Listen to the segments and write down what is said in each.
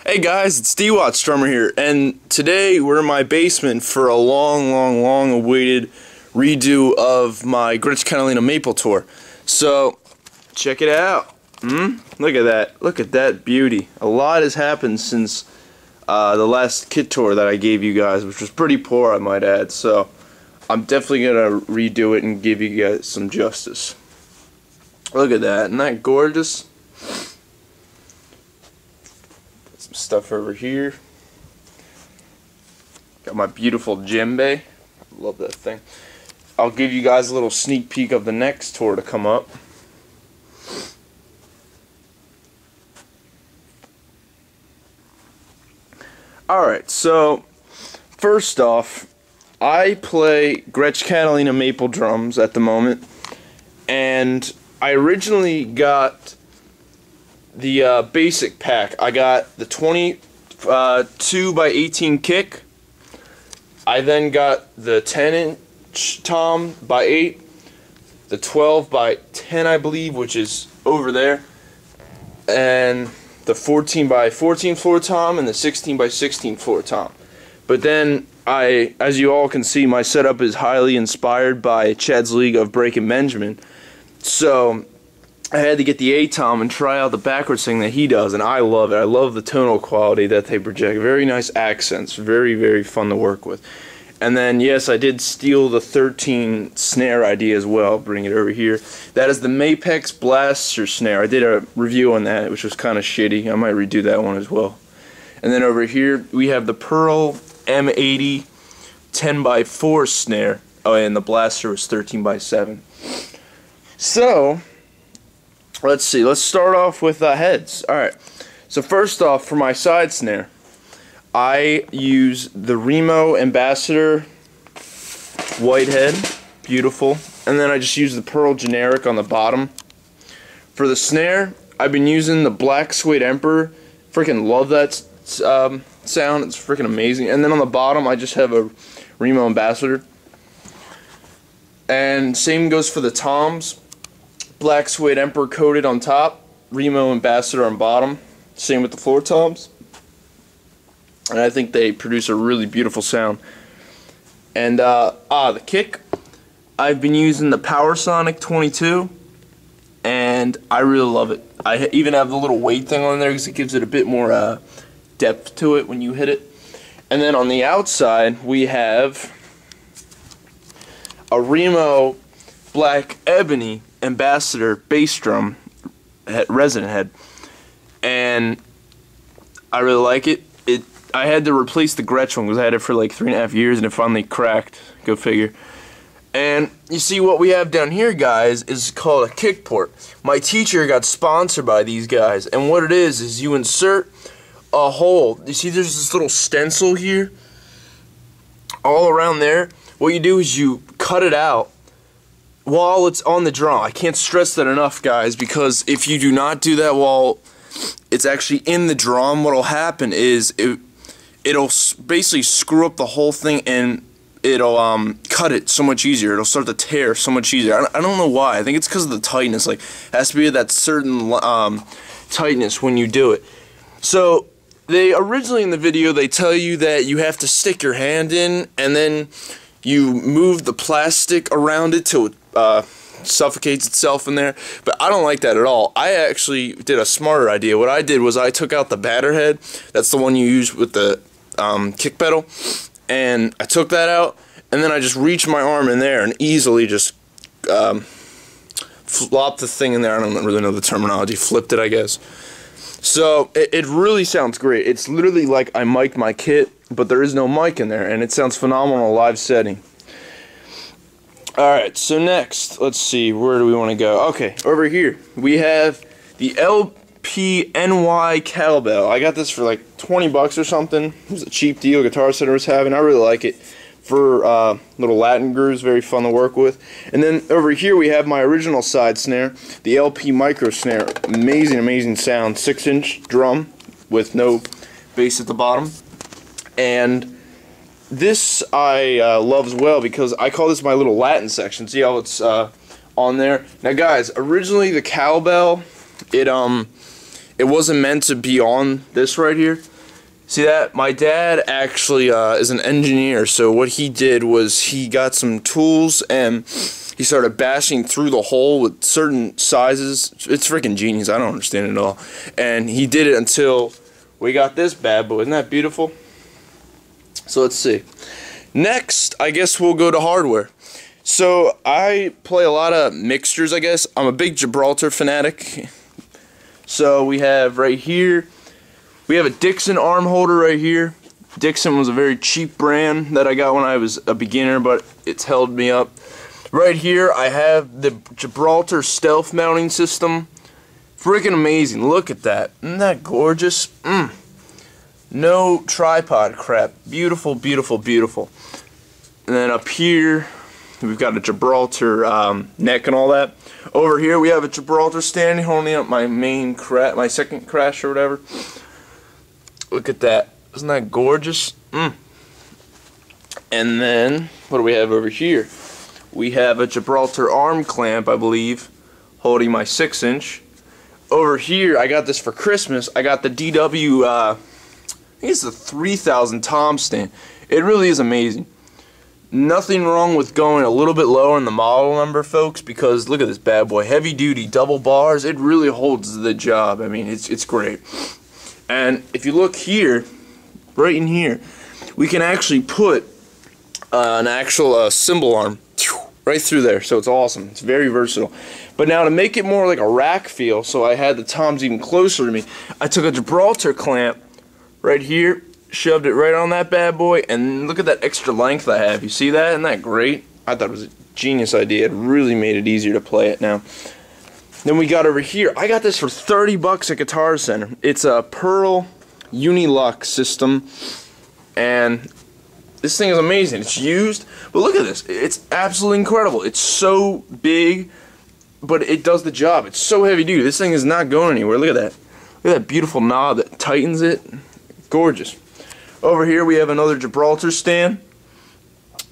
Hey guys, it's dwattzdrummer here, and today we're in my basement for a long awaited redo of my Gretsch Catalina Maple tour. So, check it out. Look at that beauty. A lot has happened since the last kit tour that I gave you guys, which was pretty poor, I might add. So, I'm definitely gonna redo it and give you guys some justice. Look at that, isn't that gorgeous? Some stuff over here. Got my beautiful djembe. Love that thing. I'll give you guys a little sneak peek of the next tour to come up. Alright, so first off, I play Gretsch Catalina maple drums at the moment, and I originally got the basic pack. I got the 22 by 18 kick. I then got the 10-inch tom by 8, the 12 by 10 I believe, which is over there, and the 14 by 14 floor tom and the 16 by 16 floor tom. But then as you all can see, my setup is highly inspired by Chad's League of Breaking Benjamin. So I had to get the A-tom and try out the backwards thing that he does, and I love it. I love the tonal quality that they project. Very nice accents. Very fun to work with. And then, yes, I did steal the 13 snare idea as well. Bring it over here. That is the Mapex Blaster snare. I did a review on that, which was kind of shitty. I might redo that one as well. And then over here, we have the Pearl M80 10 by 4 snare. Oh, and the blaster was 13 by 7. So, let's see. Let's start off with heads. Alright. So first off, for my side snare, I use the Remo Ambassador white head. Beautiful. And then I just use the Pearl generic on the bottom. For the snare, I've been using the black Suede Emperor. Freaking love that sound. It's freaking amazing. And then on the bottom, I just have a Remo Ambassador. And same goes for the toms. Black Suede Emperor coated on top, Remo Ambassador on bottom. Same with the floor toms. And I think they produce a really beautiful sound. And the kick, I've been using the Powersonic 22, and I really love it. I even have the little weight thing on there because it gives it a bit more depth to it when you hit it. And then on the outside, we have a Remo Black Ebony Ambassador bass drum resident head, and I really like it. I had to replace the Gretsch one because I had it for like 3.5 years and it finally cracked. Go figure. And you see what we have down here, guys, is called a kick port. My teacher got sponsored by these guys, and what it is you insert a hole. You see there's this little stencil here all around there. What you do is you cut it out while it's on the drum. I can't stress that enough, guys, because if you do not do that while it's actually in the drum, what'll happen is it'll basically screw up the whole thing, and it'll cut it so much easier. It'll start to tear so much easier. I don't know why. I think it's because of the tightness. Like, it has to be that certain tightness when you do it. So they originally in the video they tell you that you have to stick your hand in and then you move the plastic around it till it suffocates itself in there, but I don't like that at all. I actually did a smarter idea. What I did was I took out the batter head. That's the one you use with the kick pedal, and I took that out, and then I just reached my arm in there and easily just flopped the thing in there. I don't really know the terminology. Flipped it, I guess. So it really sounds great. It's literally like I mic'd my kit, but there is no mic in there, and it sounds phenomenal in a live setting. Alright, so next, let's see, where do we want to go? Okay, over here, we have the LPNY Cowbell. I got this for like 20 bucks or something. It was a cheap deal Guitar Center was having. I really like it for little Latin grooves, very fun to work with. And then over here we have my original side snare, the LP Micro Snare. Amazing sound, 6-inch drum with no bass at the bottom. And this I love as well because I call this my little Latin section. See how it's on there? Now guys, originally the Cowbell, it wasn't meant to be on this right here. See that? My dad actually is an engineer, so what he did was he got some tools and he started bashing through the hole with certain sizes. It's freaking genius. I don't understand it at all. And he did it until we got this bad boy. Isn't that beautiful? So let's see. Next, I guess we'll go to hardware. So I play a lot of mixtures, I guess. I'm a big Gibraltar fanatic. So we have right here, we have a Dixon arm holder right here. Dixon was a very cheap brand that I got when I was a beginner, but it's held me up. Right here, I have the Gibraltar stealth mounting system. Freaking amazing. Look at that. Isn't that gorgeous? No tripod crap. Beautiful, beautiful, beautiful. And then up here, we've got a Gibraltar neck and all that. Over here, we have a Gibraltar stand holding up my my second crash or whatever. Look at that. Isn't that gorgeous? And then, what do we have over here? We have a Gibraltar arm clamp, I believe, holding my 6-inch. Over here, I got this for Christmas. I got the DW, I think it's the 3000 tom stand. It really is amazing. Nothing wrong with going a little bit lower in the model number, folks, because look at this bad boy. Heavy duty, double bars. It really holds the job. I mean, it's great. And if you look here, right in here, we can actually put an actual cymbal arm right through there. So it's awesome. It's very versatile. But now to make it more like a rack feel, so I had the toms even closer to me, I took a Gibraltar clamp right here, shoved it right on that bad boy, and look at that extra length I have. You see that? Isn't that great? I thought it was a genius idea. It really made it easier to play it now. Then we got over here. I got this for 30 bucks at Guitar Center. It's a Pearl Unilux system, and this thing is amazing. It's used, but look at this. It's absolutely incredible. It's so big, but it does the job. It's so heavy duty. This thing is not going anywhere. Look at that. Look at that beautiful knob that tightens it. Gorgeous. Over here we have another Gibraltar stand.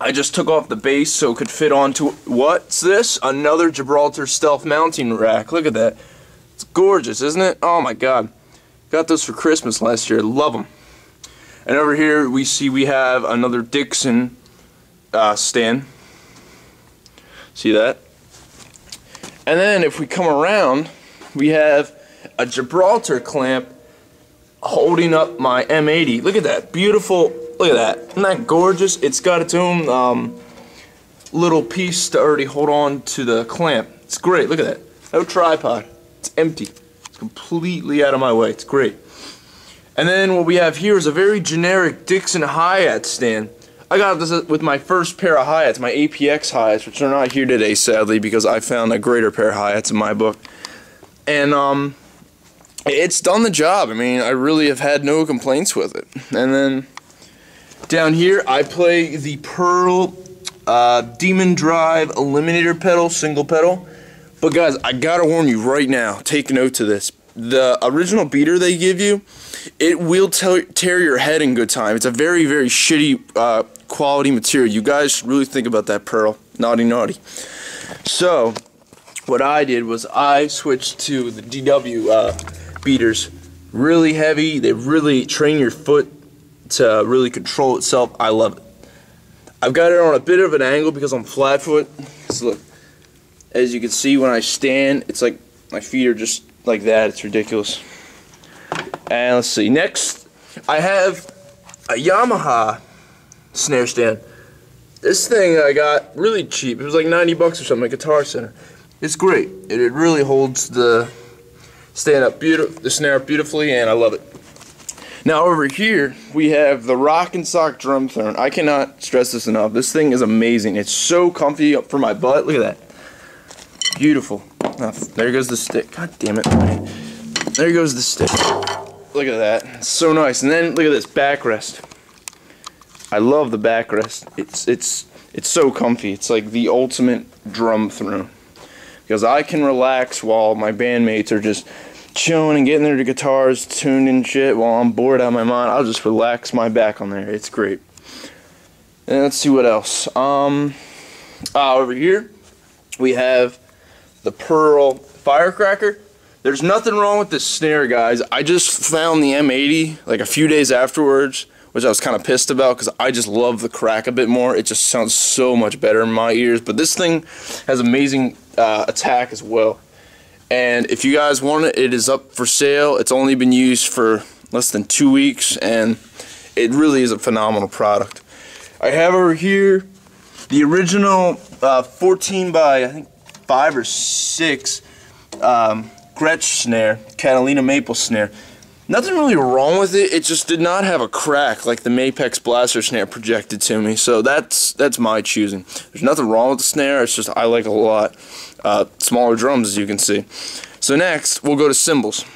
I just took off the base so it could fit onto, what's this? Another Gibraltar stealth mounting rack. Look at that. It's gorgeous, isn't it? Oh my god. Got those for Christmas last year. Love them. And over here we have another Dixon stand. See that? And then if we come around, we have a Gibraltar clamp holding up my M80. Look at that. Beautiful. Look at that. Isn't that gorgeous? It's got its own little piece to already hold on to the clamp. It's great. Look at that. No tripod. It's empty. It's completely out of my way. It's great. And then what we have here is a very generic Dixon hi-hat stand. I got this with my first pair of hi-hats, my APX hi-hats, which are not here today, sadly, because I found a greater pair of hi-hats in my book. And it's done the job. I mean, I really have had no complaints with it. And then down here, I play the Pearl Demon Drive Eliminator pedal, single pedal. But guys, I gotta warn you right now, take note to this. The original beater they give you, it will tear your head in good time. It's a very, very shitty quality material. You guys should really think about that Pearl. Naughty, naughty. So, what I did was I switched to the DW beaters. Really heavy. They really train your foot to really control itself. I love it. I've got it on a bit of an angle because I'm flat foot. So look, as you can see when I stand, it's like my feet are just like that. It's ridiculous. And let's see. Next, I have a Yamaha snare stand. This thing I got really cheap. It was like 90 bucks or something at Guitar Center. It's great. It really holds the stand up the snare up beautifully, and I love it. Now over here we have the Rock and Sock drum throne. I cannot stress this enough. This thing is amazing. It's so comfy up for my butt. Look at that. Beautiful. Now, there goes the stick. God damn it. There goes the stick. Look at that. It's so nice. And then look at this backrest. I love the backrest. It's so comfy. It's like the ultimate drum throne. Because I can relax while my bandmates are just chilling and getting their guitars tuned and shit while I'm bored out of my mind. I'll just relax my back on there. It's great. And let's see what else. Over here we have the Pearl Firecracker. There's nothing wrong with this snare, guys. I just found the M80 like a few days afterwards, which I was kind of pissed about because I just love the crack a bit more. It just sounds so much better in my ears. But this thing has amazing attack as well. And if you guys want it, it is up for sale. It's only been used for less than 2 weeks, and it really is a phenomenal product. I have over here the original 14 by I think 5 or 6 Gretsch snare, Catalina maple snare. Nothing really wrong with it. It just did not have a crack like the Mapex blaster snare projected to me. So that's my choosing. There's nothing wrong with the snare. It's just I like it a lot. Smaller drums, as you can see. So next we'll go to cymbals.